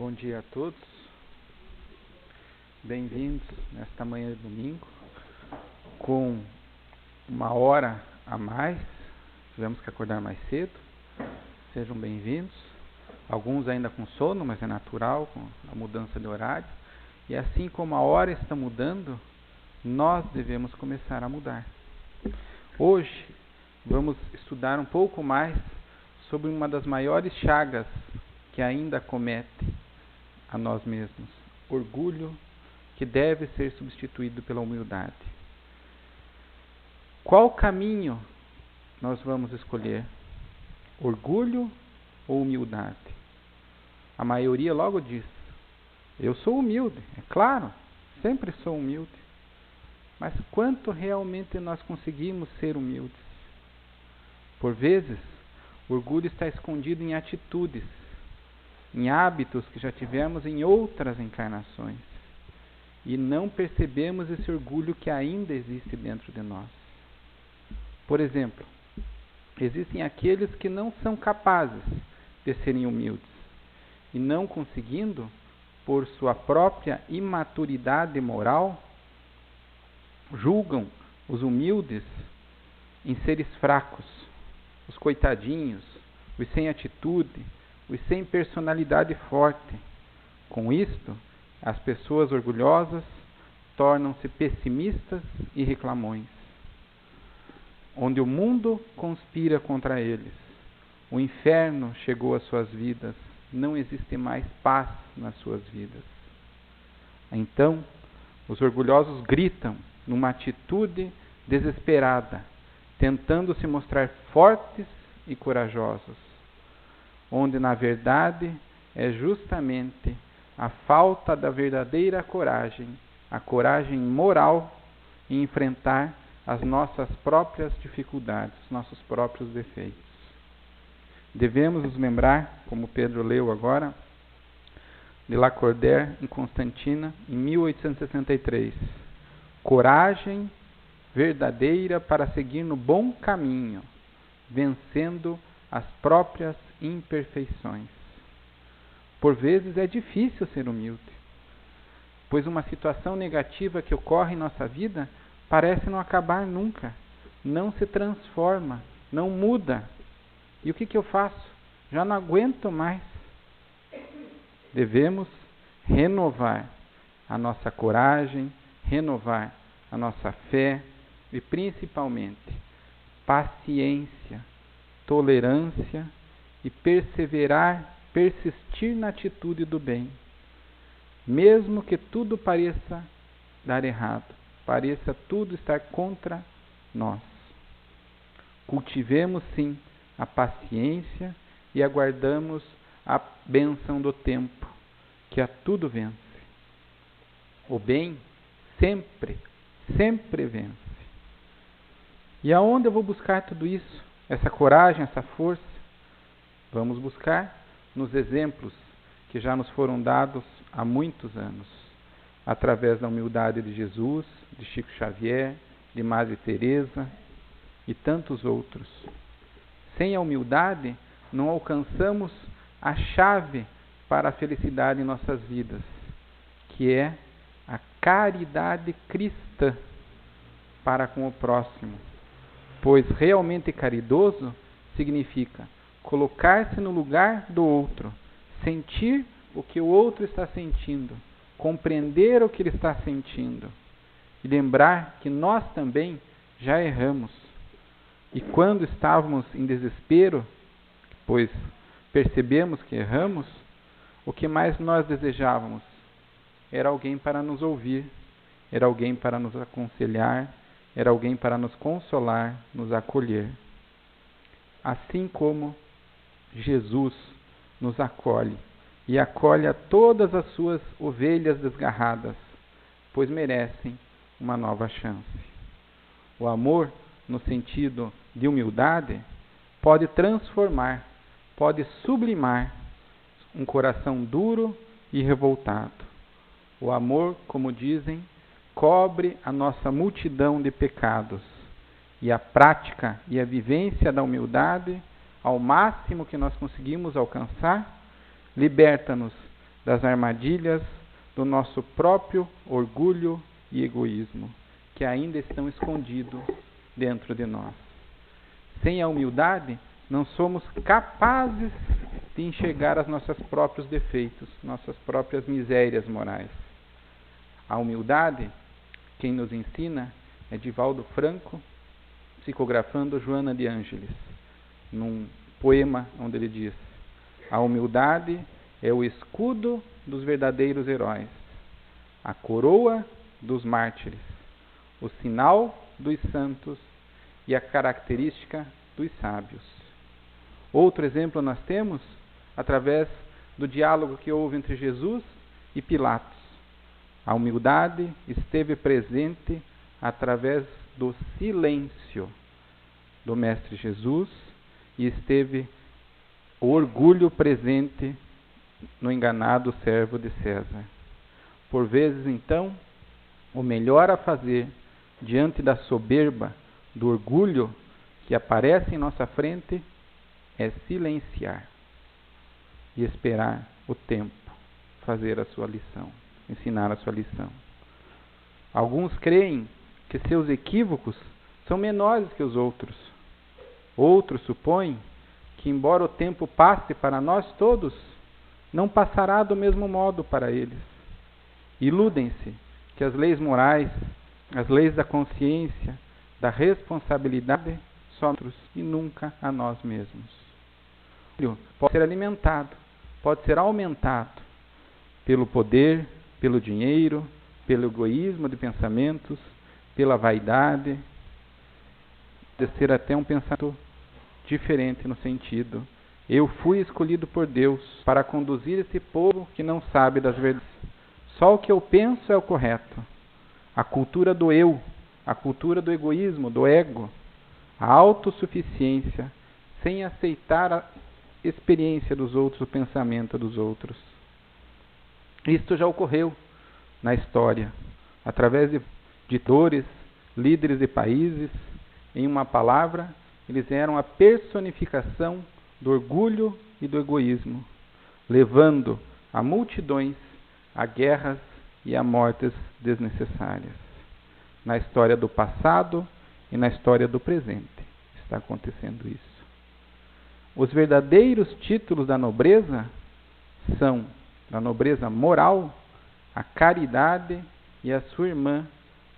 Bom dia a todos, bem-vindos nesta manhã de domingo, com uma hora a mais, tivemos que acordar mais cedo, sejam bem-vindos, alguns ainda com sono, mas é natural com a mudança de horário, e assim como a hora está mudando, nós devemos começar a mudar. Hoje vamos estudar um pouco mais sobre uma das maiores chagas que ainda acomete a nós mesmos, orgulho, que deve ser substituído pela humildade. Qual caminho nós vamos escolher? Orgulho ou humildade? A maioria logo diz, eu sou humilde, é claro, sempre sou humilde. Mas quanto realmente nós conseguimos ser humildes? Por vezes, o orgulho está escondido em atitudes, em hábitos que já tivemos em outras encarnações. E não percebemos esse orgulho que ainda existe dentro de nós. Por exemplo, existem aqueles que não são capazes de serem humildes. E não conseguindo, por sua própria imaturidade moral, julgam os humildes em seres fracos, os coitadinhos, os sem atitude, os sem personalidade forte. Com isto, as pessoas orgulhosas tornam-se pessimistas e reclamões. Onde o mundo conspira contra eles, o inferno chegou às suas vidas, não existe mais paz nas suas vidas. Então, os orgulhosos gritam numa atitude desesperada, tentando se mostrar fortes e corajosos, onde na verdade é justamente a falta da verdadeira coragem, a coragem moral em enfrentar as nossas próprias dificuldades, nossos próprios defeitos. Devemos nos lembrar, como Pedro leu agora, de Lacordaire em Constantina, em 1863. Coragem verdadeira para seguir no bom caminho, vencendo as próprias imperfeições. Por vezes é difícil ser humilde, pois uma situação negativa que ocorre em nossa vida parece não acabar nunca, não se transforma, não muda. E o que eu faço? Já não aguento mais. Devemos renovar a nossa coragem, renovar a nossa fé e principalmente paciência, tolerância e persistir na atitude do bem, mesmo que tudo pareça dar errado, pareça tudo estar contra nós. Cultivemos sim a paciência e aguardamos a bênção do tempo, que a tudo vence. O bem sempre vence. E aonde eu vou buscar tudo isso? Essa coragem, essa força? Vamos buscar nos exemplos que já nos foram dados há muitos anos, através da humildade de Jesus, de Chico Xavier, de Madre Teresa e tantos outros. Sem a humildade, não alcançamos a chave para a felicidade em nossas vidas, que é a caridade cristã para com o próximo. Pois realmente caridoso significa colocar-se no lugar do outro, sentir o que o outro está sentindo, compreender o que ele está sentindo e lembrar que nós também já erramos. E quando estávamos em desespero, pois percebemos que erramos, o que mais nós desejávamos era alguém para nos ouvir, era alguém para nos aconselhar, era alguém para nos consolar, nos acolher. Assim como Jesus nos acolhe e acolhe a todas as suas ovelhas desgarradas, pois merecem uma nova chance. O amor, no sentido de humildade, pode transformar, pode sublimar um coração duro e revoltado. O amor, como dizem, cobre a nossa multidão de pecados. E a prática e a vivência da humildade, ao máximo que nós conseguimos alcançar, liberta-nos das armadilhas do nosso próprio orgulho e egoísmo, que ainda estão escondidos dentro de nós. Sem a humildade, não somos capazes de enxergar os nossos próprios defeitos, nossas próprias misérias morais. A humildade, quem nos ensina, é Divaldo Franco, psicografando Joana de Ângeles, num poema onde ele diz: a humildade é o escudo dos verdadeiros heróis, a coroa dos mártires, o sinal dos santos e a característica dos sábios. Outro exemplo nós temos através do diálogo que houve entre Jesus e Pilatos. A humildade esteve presente através do silêncio do Mestre Jesus e esteve o orgulho presente no enganado servo de César. Por vezes, então, o melhor a fazer diante da soberba, do orgulho que aparece em nossa frente, é silenciar e esperar o tempo fazer a sua lição, ensinar a sua lição. Alguns creem que seus equívocos são menores que os outros. Outros supõem que, embora o tempo passe para nós todos, não passará do mesmo modo para eles. Iludem-se que as leis morais, as leis da consciência, da responsabilidade, só a outros e nunca a nós mesmos. Pode ser alimentado, pode ser aumentado pelo poder, pelo dinheiro, pelo egoísmo de pensamentos, pela vaidade, de ser até um pensamento diferente no sentido: eu fui escolhido por Deus para conduzir esse povo que não sabe das verdades. Só o que eu penso é o correto. A cultura do eu, a cultura do egoísmo, do ego, a autossuficiência, sem aceitar a experiência dos outros, o pensamento dos outros. Isto já ocorreu na história, através de ditores, líderes de países. Em uma palavra, eles eram a personificação do orgulho e do egoísmo, levando a multidões a guerras e a mortes desnecessárias. Na história do passado e na história do presente está acontecendo isso. Os verdadeiros títulos da nobreza são, da nobreza moral, a caridade e a sua irmã,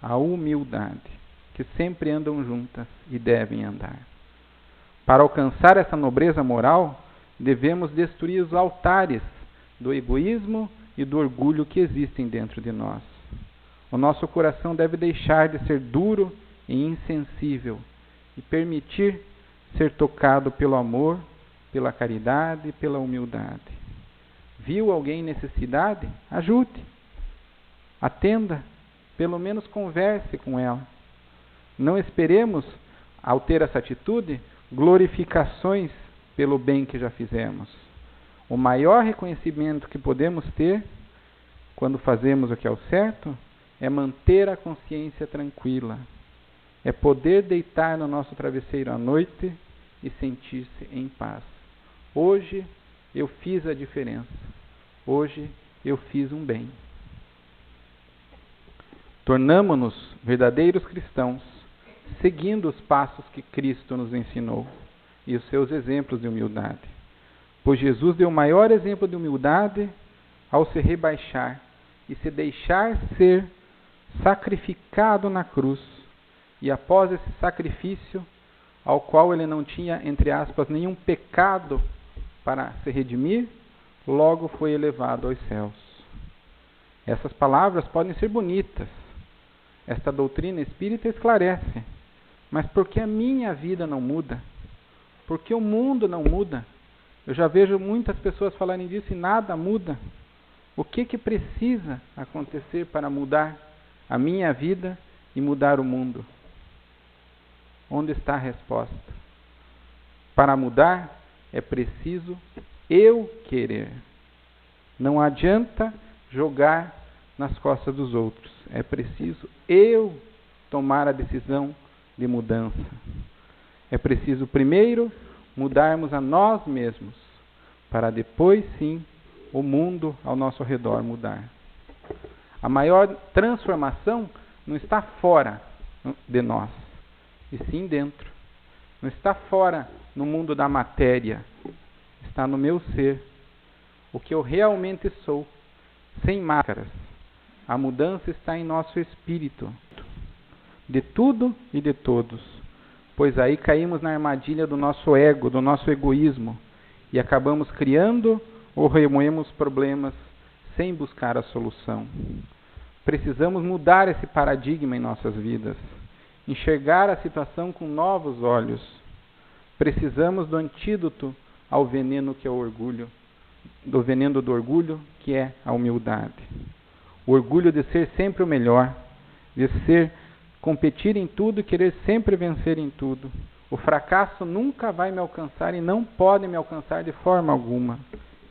a humildade, que sempre andam juntas e devem andar. Para alcançar essa nobreza moral, devemos destruir os altares do egoísmo e do orgulho que existem dentro de nós. O nosso coração deve deixar de ser duro e insensível e permitir ser tocado pelo amor, pela caridade e pela humildade. Viu alguém em necessidade? Ajude. Atenda. Pelo menos converse com ela. Não esperemos, ao ter essa atitude, glorificações pelo bem que já fizemos. O maior reconhecimento que podemos ter, quando fazemos o que é o certo, é manter a consciência tranquila. É poder deitar no nosso travesseiro à noite e sentir-se em paz. Hoje eu fiz a diferença. Hoje eu fiz um bem. Tornamo-nos verdadeiros cristãos, seguindo os passos que Cristo nos ensinou e os seus exemplos de humildade. Pois Jesus deu o maior exemplo de humildade ao se rebaixar e se deixar ser sacrificado na cruz. E após esse sacrifício, ao qual ele não tinha, entre aspas, nenhum pecado para se redimir, logo foi elevado aos céus. Essas palavras podem ser bonitas. Esta doutrina espírita esclarece. Mas por que a minha vida não muda? Por que o mundo não muda? Eu já vejo muitas pessoas falarem disso e nada muda. O que precisa acontecer para mudar a minha vida e mudar o mundo? Onde está a resposta? Para mudar é preciso eu querer. Não adianta jogar nas costas dos outros. É preciso eu tomar a decisão de mudança. É preciso primeiro mudarmos a nós mesmos, para depois sim o mundo ao nosso redor mudar. A maior transformação não está fora de nós, e sim dentro. Não está fora no mundo da matéria, está no meu ser, o que eu realmente sou, sem máscaras. A mudança está em nosso espírito, de tudo e de todos, pois aí caímos na armadilha do nosso ego, do nosso egoísmo, e acabamos criando ou remoemos problemas sem buscar a solução. Precisamos mudar esse paradigma em nossas vidas, enxergar a situação com novos olhos. Precisamos do antídoto ao veneno que é o orgulho, do veneno do orgulho que é a humildade. O orgulho de ser sempre o melhor, de competir em tudo e querer sempre vencer em tudo. O fracasso nunca vai me alcançar e não pode me alcançar de forma alguma.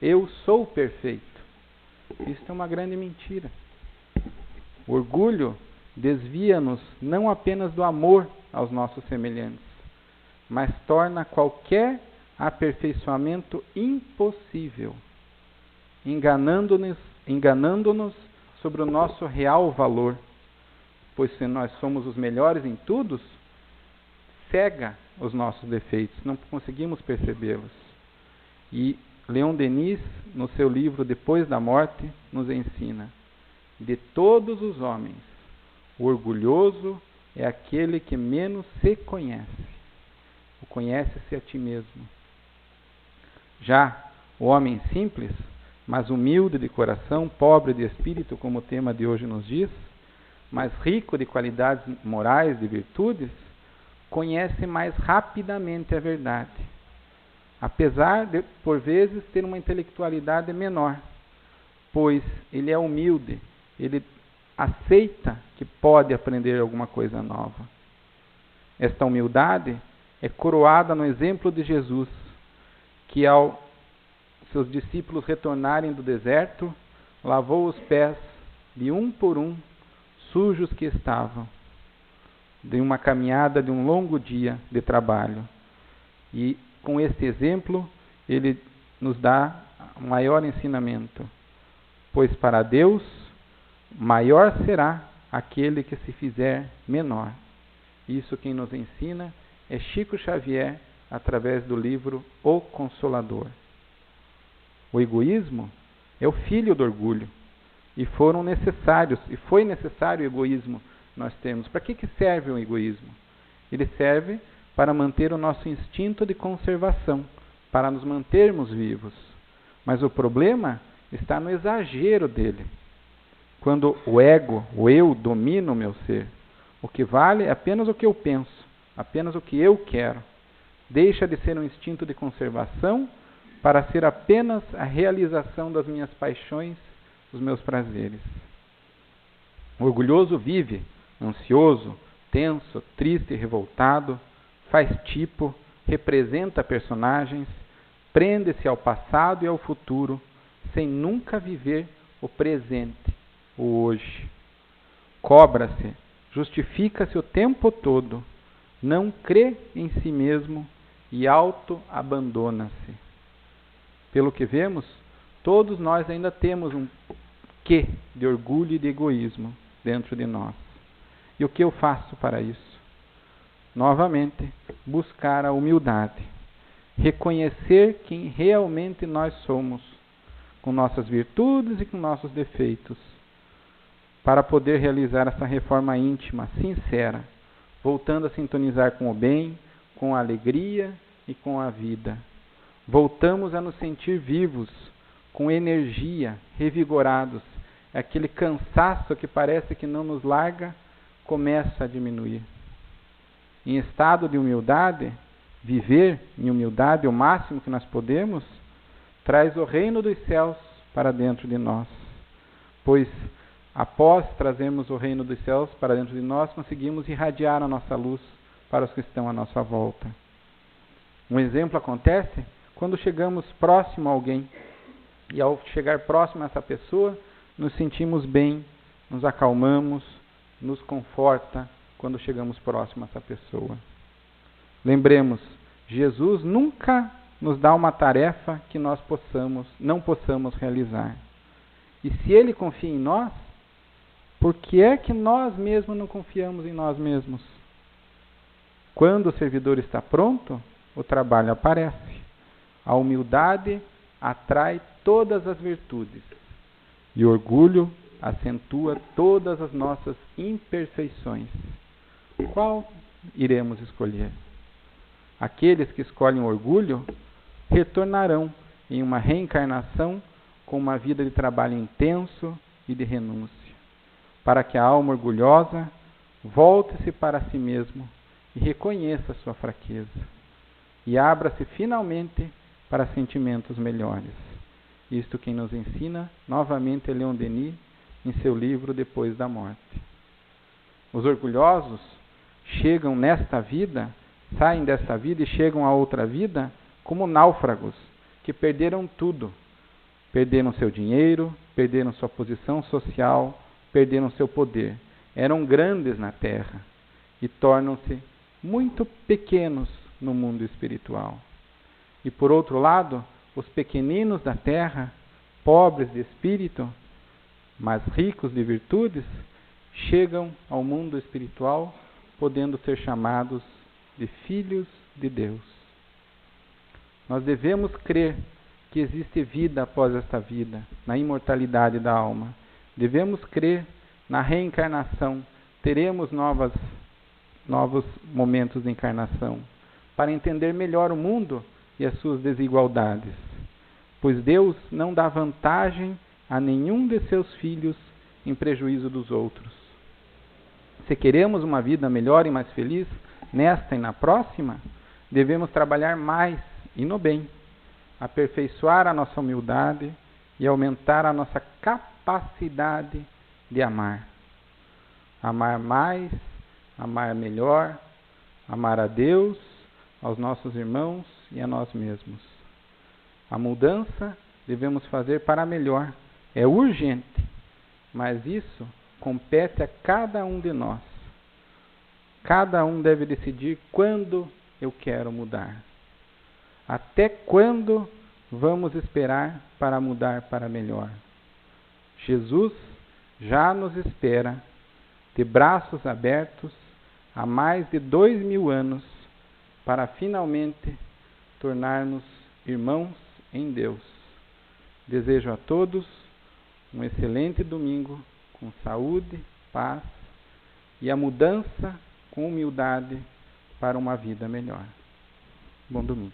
Eu sou perfeito. Isso é uma grande mentira. O orgulho desvia-nos não apenas do amor aos nossos semelhantes, mas torna qualquer aperfeiçoamento impossível, enganando-nos sobre o nosso real valor, pois se nós somos os melhores em tudo, cega os nossos defeitos, não conseguimos percebê-los. E Leon Denis, no seu livro Depois da Morte, nos ensina: de todos os homens, o orgulhoso é aquele que menos se conhece. O conhece-se a ti mesmo. Já o homem simples, mas humilde de coração, pobre de espírito, como o tema de hoje nos diz, mas rico de qualidades morais, de virtudes, conhece mais rapidamente a verdade, apesar de, por vezes, ter uma intelectualidade menor, pois ele é humilde, ele aceita que pode aprender alguma coisa nova. Esta humildade é coroada no exemplo de Jesus, que ao seus discípulos retornarem do deserto, lavou os pés de um por um, sujos que estavam, de uma caminhada de um longo dia de trabalho. E com este exemplo, ele nos dá o maior ensinamento, pois para Deus, maior será aquele que se fizer menor. Isso quem nos ensina é Chico Xavier, através do livro O Consolador. O egoísmo é o filho do orgulho, e foi necessário o egoísmo nós temos. Para que serve o egoísmo? Ele serve para manter o nosso instinto de conservação, para nos mantermos vivos. Mas o problema está no exagero dele. Quando o ego, o eu, domina o meu ser, o que vale é apenas o que eu penso, apenas o que eu quero. Deixa de ser um instinto de conservação para ser apenas a realização das minhas paixões, dos meus prazeres. O orgulhoso vive ansioso, tenso, triste e revoltado, faz tipo, representa personagens, prende-se ao passado e ao futuro, sem nunca viver o presente, o hoje. Cobra-se, justifica-se o tempo todo, não crê em si mesmo e auto-abandona-se. Pelo que vemos, todos nós ainda temos um quê de orgulho e de egoísmo dentro de nós. E o que eu faço para isso? Novamente, buscar a humildade. Reconhecer quem realmente nós somos, com nossas virtudes e com nossos defeitos, para poder realizar essa reforma íntima, sincera, voltando a sintonizar com o bem, com a alegria e com a vida. Voltamos a nos sentir vivos, com energia, revigorados. Aquele cansaço que parece que não nos larga, começa a diminuir. Em estado de humildade, viver em humildade o máximo que nós podemos, traz o reino dos céus para dentro de nós. Pois, após trazermos o reino dos céus para dentro de nós, conseguimos irradiar a nossa luz para os que estão à nossa volta. Um exemplo acontece quando chegamos próximo a alguém. E ao chegar próximo a essa pessoa, nos sentimos bem, nos acalmamos, nos conforta quando chegamos próximo a essa pessoa. Lembremos, Jesus nunca nos dá uma tarefa que nós não possamos realizar. E se Ele confia em nós, por que é que nós mesmos não confiamos em nós mesmos? Quando o servidor está pronto, o trabalho aparece. A humildade atrai todas as virtudes. E o orgulho acentua todas as nossas imperfeições. Qual iremos escolher? Aqueles que escolhem o orgulho retornarão em uma reencarnação com uma vida de trabalho intenso e de renúncia, para que a alma orgulhosa volte-se para si mesmo e reconheça sua fraqueza, e abra-se finalmente para sentimentos melhores. Isto quem nos ensina novamente é Leon Denis em seu livro Depois da Morte. Os orgulhosos chegam nesta vida, saem desta vida e chegam a outra vida como náufragos que perderam tudo. Perderam seu dinheiro, perderam sua posição social, perderam seu poder. Eram grandes na terra e tornam-se muito pequenos no mundo espiritual. E por outro lado, os pequeninos da terra, pobres de espírito, mas ricos de virtudes, chegam ao mundo espiritual, podendo ser chamados de filhos de Deus. Nós devemos crer que existe vida após esta vida, na imortalidade da alma. Devemos crer na reencarnação. Teremos novos momentos de encarnação, para entender melhor o mundo e as suas desigualdades. Pois Deus não dá vantagem a nenhum de seus filhos em prejuízo dos outros. Se queremos uma vida melhor e mais feliz, nesta e na próxima, devemos trabalhar mais e no bem, aperfeiçoar a nossa humildade e aumentar a nossa capacidade de amar. Amar mais, amar melhor, amar a Deus, aos nossos irmãos e a nós mesmos. A mudança devemos fazer para melhor. É urgente, mas isso compete a cada um de nós. Cada um deve decidir quando eu quero mudar. Até quando vamos esperar para mudar para melhor? Jesus já nos espera, de braços abertos, há mais de 2000 anos, para finalmente tornar-nos irmãos em Deus. Desejo a todos um excelente domingo, com saúde, paz e a mudança com humildade para uma vida melhor. Bom domingo.